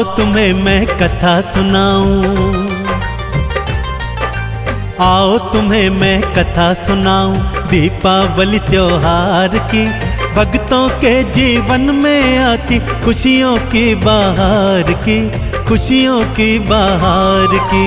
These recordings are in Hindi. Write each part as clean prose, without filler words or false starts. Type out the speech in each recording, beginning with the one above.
तुम्हें मैं कथा सुनाऊं, आओ तुम्हें मैं कथा सुनाऊं दीपावली त्योहार की। भक्तों के जीवन में आती खुशियों की बहार की, खुशियों की बहार की।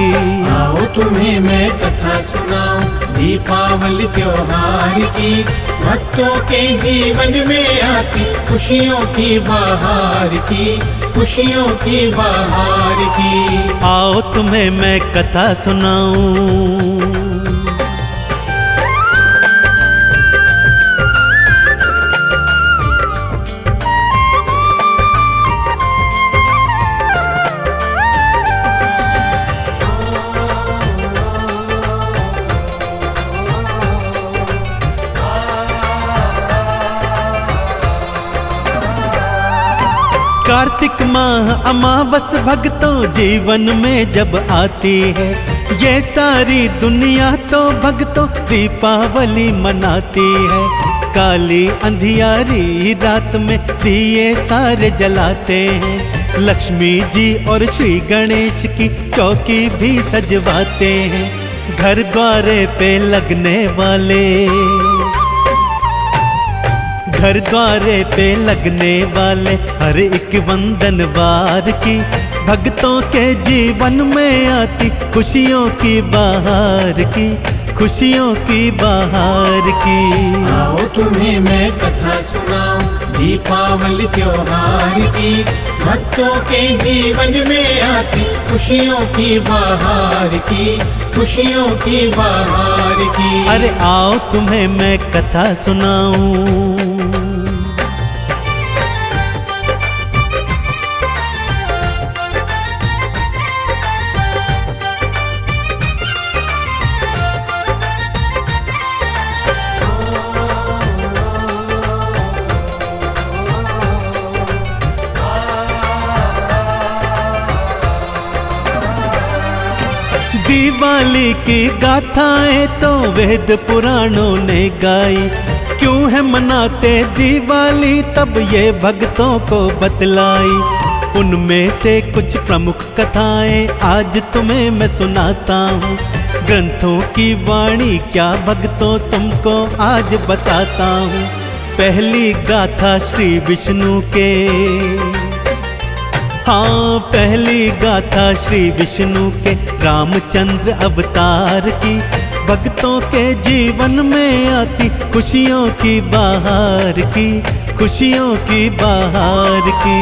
आओ तुम्हें मैं कथा सुनाऊं दीपावली त्योहार की। भक्तों के जीवन में आती खुशियों की बहार की, खुशियों की बहार की। आओ तुम्हें मैं कथा सुनाऊं। कार्तिक माह अमावस भक्तों जीवन में जब आती है, ये सारी दुनिया तो भक्तों दीपावली मनाती है। काली अंधियारी रात में दिए सारे जलाते हैं, लक्ष्मी जी और श्री गणेश की चौकी भी सजवाते हैं। घर द्वारे पे लगने वाले, घर द्वारे पे लगने वाले हर एक वंदनवार की। भक्तों के जीवन में आती खुशियों की बहार की, खुशियों की बहार की। आओ तुम्हें मैं कथा सुनाऊं दीपावली त्योहार की। भक्तों के जीवन में आती खुशियों की बहार की, खुशियों की बहार की। अरे आओ तुम्हें मैं कथा सुनाऊं। दिवाली की गाथाएं तो वेद पुराणों ने गाई। क्यों है मनाते दिवाली तब ये भक्तों को बतलाई। उनमें से कुछ प्रमुख कथाएं आज तुम्हें मैं सुनाता हूँ। ग्रंथों की वाणी क्या भक्तों तुमको आज बताता हूँ। पहली गाथा श्री विष्णु के, हाँ पहली गाथा श्री विष्णु के रामचंद्र अवतार की। भक्तों के जीवन में आती खुशियों की बहार की, खुशियों की बहार की।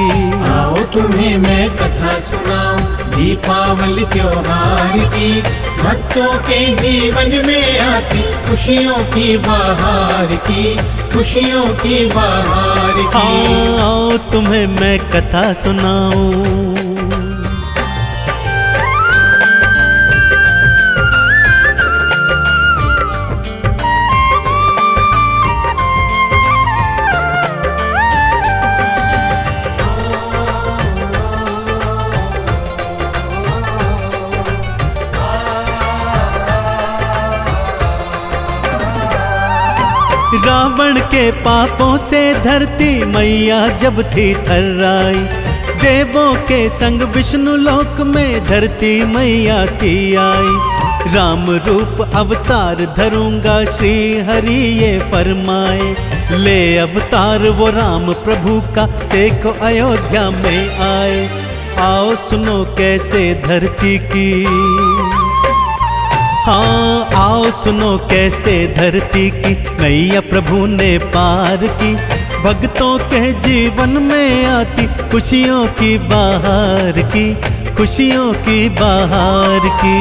आओ तुम्हें मैं कथा सुनाऊं दीपावली त्योहार की। भक्तों के जीवन में आती खुशियों की बहार की, खुशियों की बहार की। आओ तुम्हें मैं कथा सुनाऊं। रावण के पापों से धरती मैया जब थी थर्राई। देवों के संग विष्णु लोक में धरती मैया की आई। राम रूप अवतार धरूंगा श्री हरि ये फरमाए। ले अवतार वो राम प्रभु का देखो अयोध्या में आए। आओ सुनो कैसे धरती की, हाँ आओ सुनो कैसे धरती की नैया प्रभु ने पार की। भक्तों के जीवन में आती खुशियों की बहार की, खुशियों की बहार की।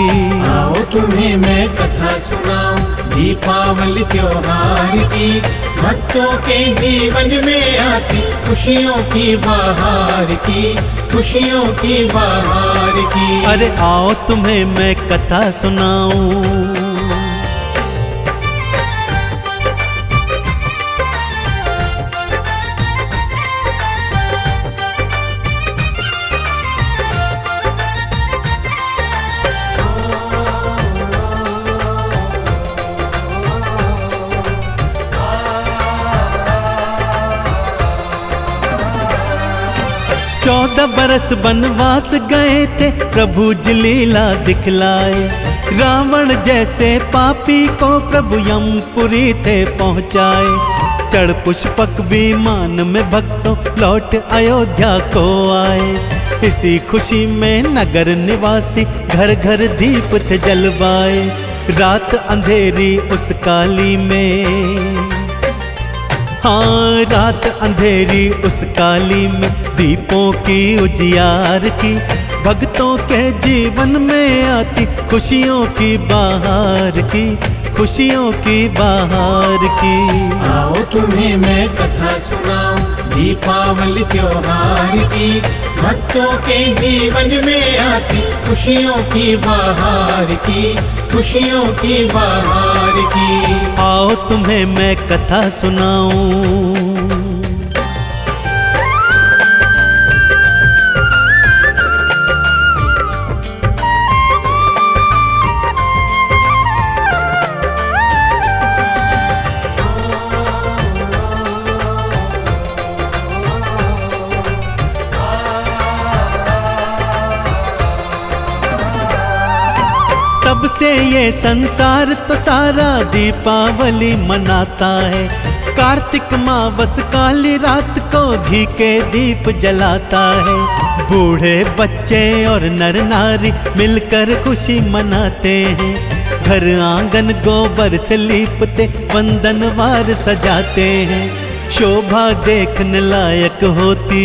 आओ तुम्हें मैं कथा सुनाऊं दीपावली त्योहार की। भक्तों के जीवन में आती खुशियों की बहार की, खुशियों की बहार की। अरे आओ तुम्हें मैं कथा सुनाऊं। बरस बनवास गए थे, प्रभु जी लीला दिखलाए। रावण जैसे पापी को प्रभु यमपुरी थे पहुँचाए। चढ़ पुष्पक विमान में भक्तों लौट अयोध्या को आए। इसी खुशी में नगर निवासी घर घर दीप थे जलवाए। रात अंधेरी उस काली में, हाँ रात अंधेरी उस काली में दीपों की उजियार की। भक्तों के जीवन में आती खुशियों की बहार की, खुशियों की बहार की। आओ तुम्हें मैं कथा सुनाऊं दीपावली त्योहार की। भक्तों के जीवन में आती खुशियों की बहार की, खुशियों की बहार की। आओ तुम्हें मैं कथा सुनाऊं। तब से ये संसार तो सारा दीपावली मनाता है। कार्तिक मावस काली रात को घी के दीप जलाता है। बूढ़े बच्चे और नर नारी मिलकर खुशी मनाते हैं। घर आंगन गोबर से लीपते वंदनवार सजाते हैं। शोभा देखने लायक होती,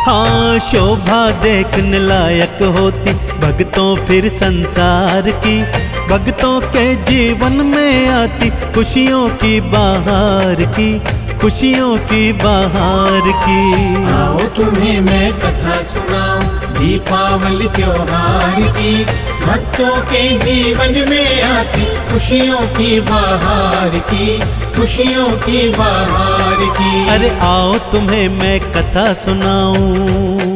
हाँ शोभा देखने लायक होती भक्तों फिर संसार की। भक्तों के जीवन में आती खुशियों की बहार की, खुशियों की बहार की। आओ तुम्हें मैं कथा सुनाऊं दीपावली त्योहार की। भक्तों के जीवन में आती खुशियों की बहार की, खुशियों की बहार की। अरे आओ तुम्हें मैं कथा सुनाऊं।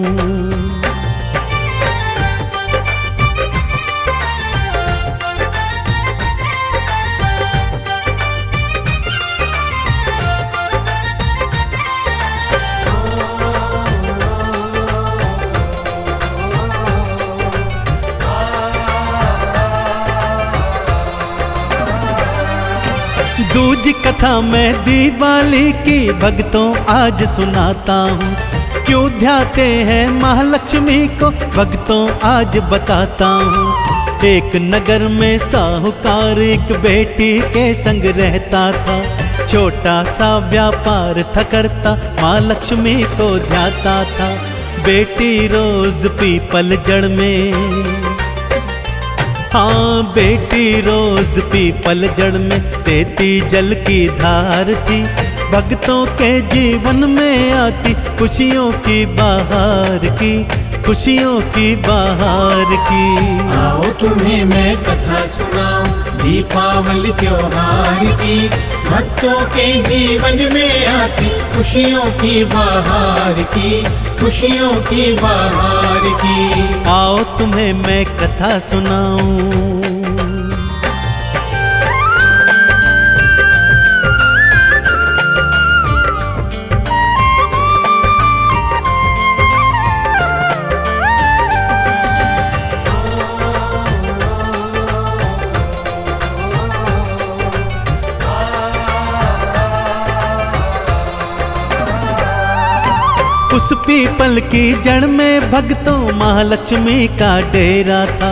दूजी कथा मैं दिवाली की भक्तों आज सुनाता हूँ। क्यों ध्याते हैं महालक्ष्मी को भक्तों आज बताता हूँ। एक नगर में साहूकार एक बेटी के संग रहता था। छोटा सा व्यापार था करता, माँ लक्ष्मी को ध्याता था। बेटी रोज पीपल जड़ में, हाँ बेटी रोज पीपल जड़ में देती जल की धार थी। भक्तों के जीवन में आती खुशियों की बहार की, खुशियों की बहार की। आओ तुम्हें मैं कथा सुनाऊं दीपावली त्योहार की। भक्तों के जीवन में आती खुशियों की बहार की, खुशियों की बहार की। आओ तुम्हें मैं कथा सुनाऊं। उस पीपल की जड़ में भक्तों महालक्ष्मी का डेरा था।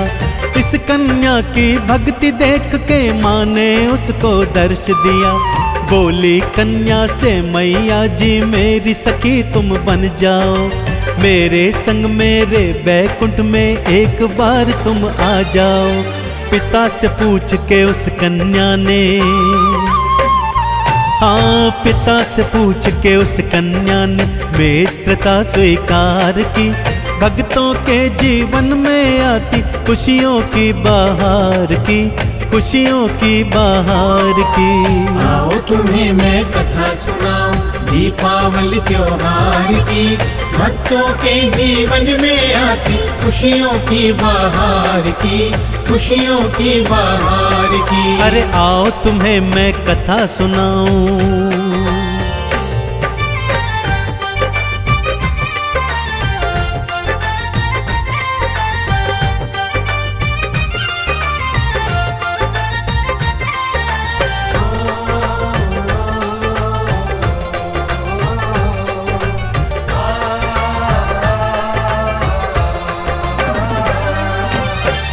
इस कन्या की भक्ति देख के माँ ने उसको दर्श दिया। बोली कन्या से मैया जी मेरी सखी तुम बन जाओ। मेरे संग मेरे बैकुंठ में एक बार तुम आ जाओ। पिता से पूछ के उस कन्या ने, हाँ पिता से पूछ के उस कन्या ने मित्रता स्वीकार की। भक्तों के जीवन में आती खुशियों की बहार की, खुशियों की बहार की। आओ तुम्हें मैं कथा सुनाऊं दीपावली त्योहार की। भक्तों के जीवन में आती खुशियों की बहार की, खुशियों की बहार की। अरे आओ तुम्हें मैं कथा सुनाऊं।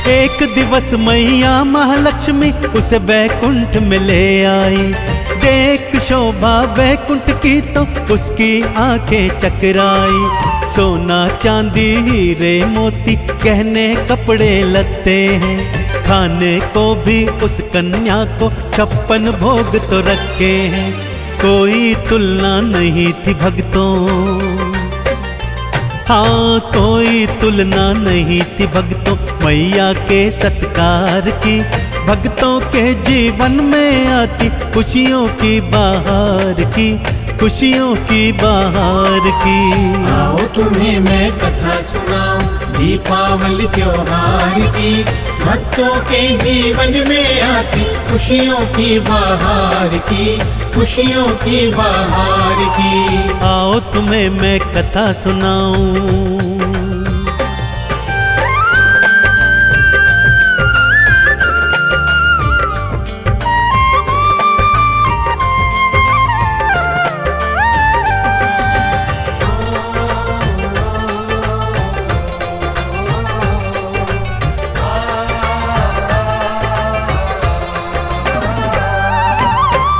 एक दिवस मैया महालक्ष्मी उसे बैकुंठ में ले आई। देख शोभा बैकुंठ की तो उसकी आंखें चकराई। सोना चांदी हीरे मोती गहने कपड़े लत्ते हैं, खाने को भी उस कन्या को 56 भोग तो रखे हैं। कोई तुलना नहीं थी भक्तों, हाँ कोई तुलना नहीं थी भक्तों मैया के सत्कार की। भक्तों के जीवन में आती खुशियों की बहार की, खुशियों की बहार की। आओ तुम्हें मैं कथा सुनाऊं दीपावली त्योहार की। भक्तों के जीवन में आती खुशियों की बहार की, खुशियों की बहार की। आओ तुम्हें मैं कथा सुनाऊं।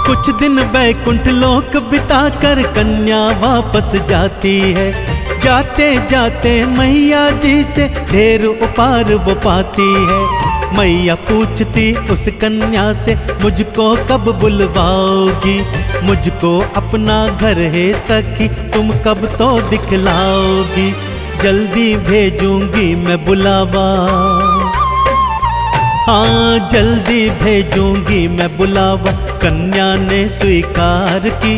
कुछ दिन बैकुंठ लोक बिताकर कन्या वापस जाती है। जाते जाते मैया जी से ढेर उपहार वो पाती है। मैया पूछती उस कन्या से मुझको कब बुलवाओगी, मुझको अपना घर है सखी तुम कब तो दिखलाओगी। जल्दी भेजूंगी मैं बुलावा, हाँ जल्दी भेजूंगी मैं बुलावा। कन्या ने स्वीकार की।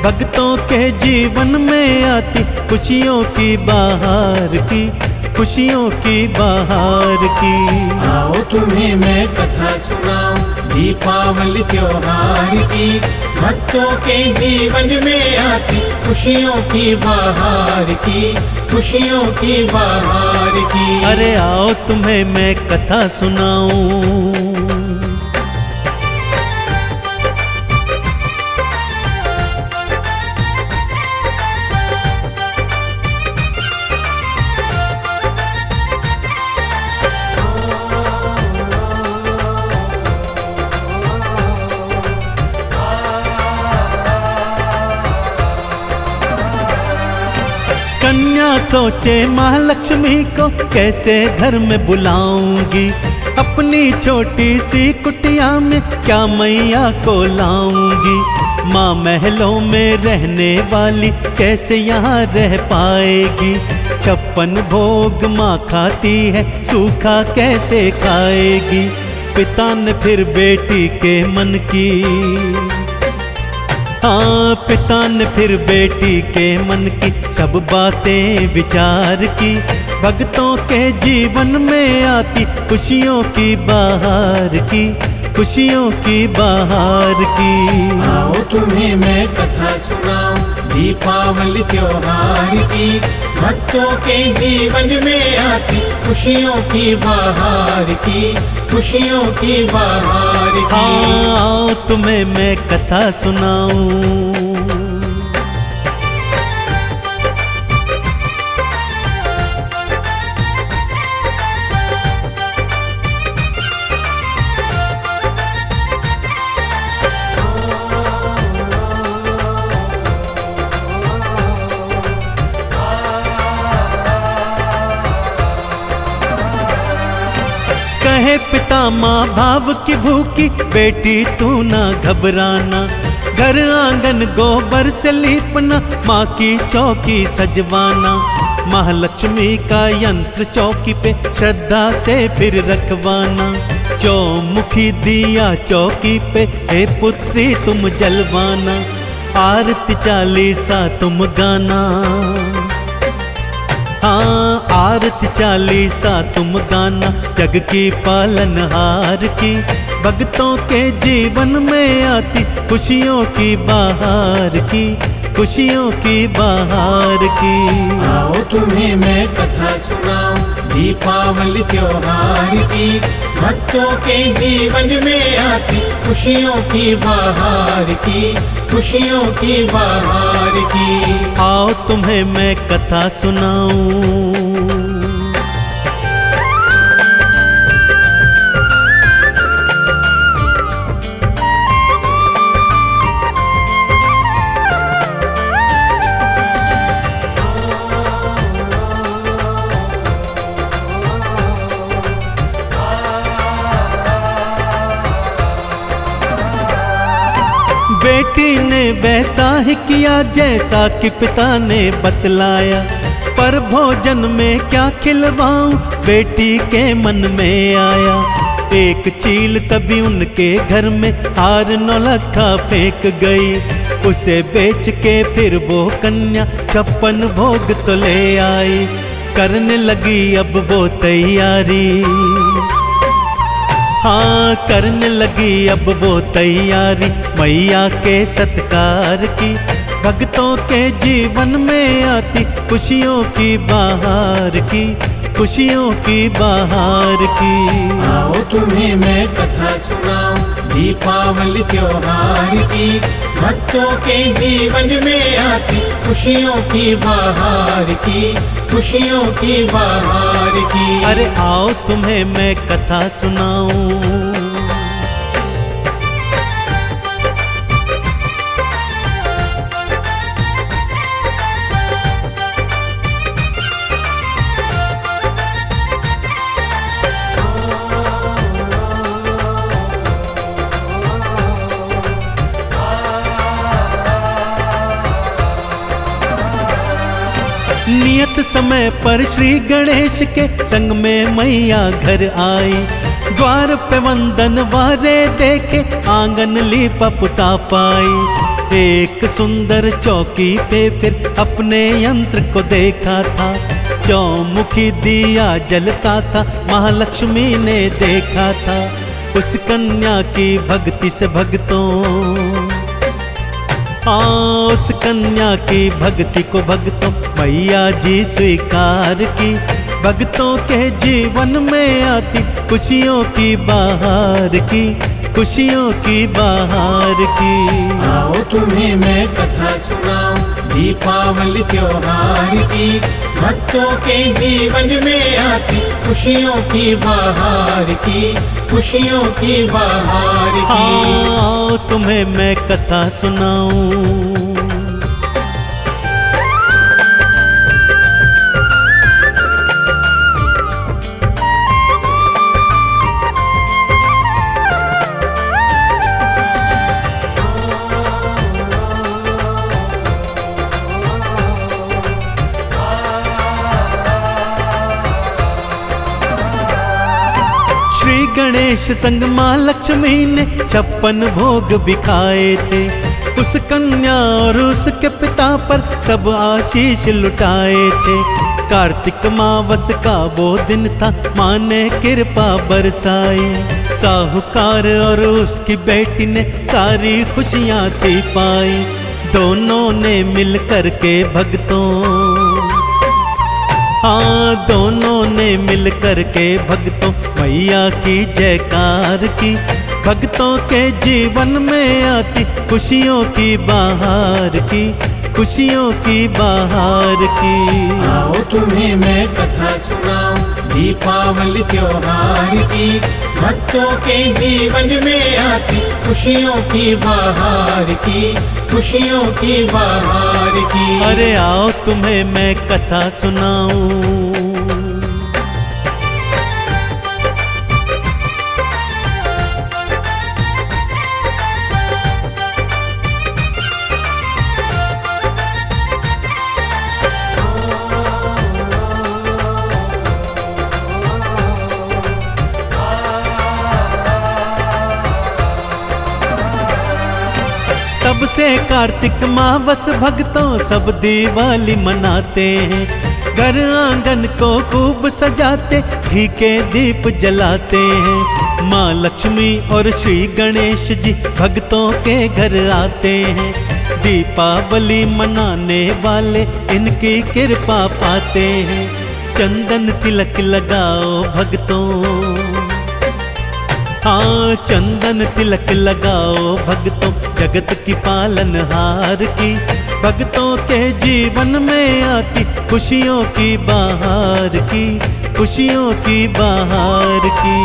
भक्तों के जीवन में आती खुशियों की बहार की, खुशियों की बहार की। आओ तुम्हें मैं कथा सुनाऊं दीपावली त्योहार की। भक्तों के जीवन में आती खुशियों की बहार की, खुशियों की बहार की। अरे आओ तुम्हें मैं कथा सुनाऊं। कन्या सोचे महालक्ष्मी को कैसे घर में बुलाऊंगी। अपनी छोटी सी कुटिया में क्या मैया को लाऊंगी। माँ महलों में रहने वाली कैसे यहाँ रह पाएगी। 56 भोग माँ खाती है सूखा कैसे खाएगी। पिता ने फिर बेटी के मन की, हाँ पिता ने फिर बेटी के मन की सब बातें विचार की। भक्तों के जीवन में आती खुशियों की बहार की, खुशियों की बहार की। आओ तुम्हें मैं कथा सुनाऊं दीपावली त्योहार की। भक्तों के जीवन में आती खुशियों की बहार की, खुशियों की बहार की। हाँ आओ तुम्हें मैं कथा सुनाऊं। कहे पिता माँ भाव की भूखी बेटी तू ना घबराना। घर आंगन गोबर से लीपना, माँ की चौकी सजवाना। महालक्ष्मी का यंत्र चौकी पे श्रद्धा से फिर रखवाना। चौमुखी दिया चौकी पे हे पुत्री तुम जलवाना। आरती चालीसा तुम गाना, हाँ आरती चालीसा तुम गाना। जग की पालनहार की भक्तों के जीवन में आती खुशियों की बहार की, खुशियों की बहार की। आओ तुम्हें मैं कथा सुनाऊं दीपावली त्योहार की। भक्तों के जीवन में आती खुशियों की बहार की, खुशियों की बहार की। आओ तुम्हें मैं कथा सुनाऊं। बेटी ने वैसा ही किया जैसा कि पिता ने बतलाया। पर भोजन में क्या खिलवाऊं बेटी के मन में आया। एक चील तभी उनके घर में हार नौलखा फेंक गई। उसे बेच के फिर वो कन्या 56 भोग तो ले आई। करने लगी अब वो तैयारी, हाँ करने लगी अब वो तैयारी मैया के सत्कार की। भक्तों के जीवन में आती खुशियों की बहार की, खुशियों की बहार की। आओ तुम्हें मैं कथा सुनाऊं दीपावली त्योहार की। भक्तों के जीवन में आती खुशियों की बहार की, खुशियों की बहार की। अरे आओ तुम्हें मैं कथा सुनाऊं। नियत समय पर श्री गणेश के संग में मैया घर आई। द्वार पे वंदन वारे देखे आंगन लीपा पुता पाई। एक सुंदर चौकी पे फिर अपने यंत्र को देखा था। चौमुखी दिया जलता था महालक्ष्मी ने देखा था। उस कन्या की भक्ति से भक्तों, उस कन्या की भक्ति को भक्तों मैया जी स्वीकार की। भक्तों के जीवन में आती खुशियों की बहार की, खुशियों की बहार की। आओ तुम्हें मैं कथा सुनाऊं दीपावली त्योहार की। भक्तों के जीवन में आती खुशियों की बहार की, खुशियों की बहार की। आओ तुम्हें मैं कथा सुनाऊं। श्री गणेश संग माँ लक्ष्मी ने 56 भोग बिखाए थे। उस कन्या और उसके पिता पर सब आशीष लुटाए थे। कार्तिक मावस का वो दिन था माँ ने कृपा बरसाई। साहूकार और उसकी बेटी ने सारी खुशियाँ थी पाई। दोनों ने मिल कर के भक्तों, हाँ दोनों ने मिल कर के भक्तों मैया की जयकार की। भक्तों के जीवन में आती खुशियों की बहार की, खुशियों की बहार की। आओ तुम्हें मैं कथा सुनाऊं दीपावली त्योहार की। भक्तों के जीवन में आती खुशियों की बहार की, खुशियों की बहार की। अरे आओ तुम्हें मैं कथा सुनाऊं। तब से कार्तिक मावस भक्तों सब दिवाली मनाते हैं। घर आंगन को खूब सजाते घी के दीप जलाते हैं। माँ लक्ष्मी और श्री गणेश जी भक्तों के घर आते हैं। दीपावली मनाने वाले इनकी कृपा पाते हैं। चंदन तिलक लगाओ भक्तों, हाँ चंदन तिलक लगाओ भक्तों जगत की पालनहार की। भक्तों के जीवन में आती खुशियों की बहार की, खुशियों की बहार की।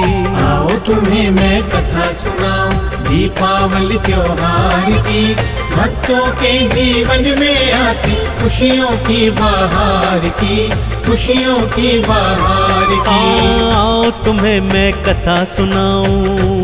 आओ तुम्हें मैं कथा सुनाऊं दीपावली त्योहार की। भक्तों के जीवन में आती खुशियों की बहार की, खुशियों की बहार की। आओ तुम्हें मैं कथा सुनाऊं।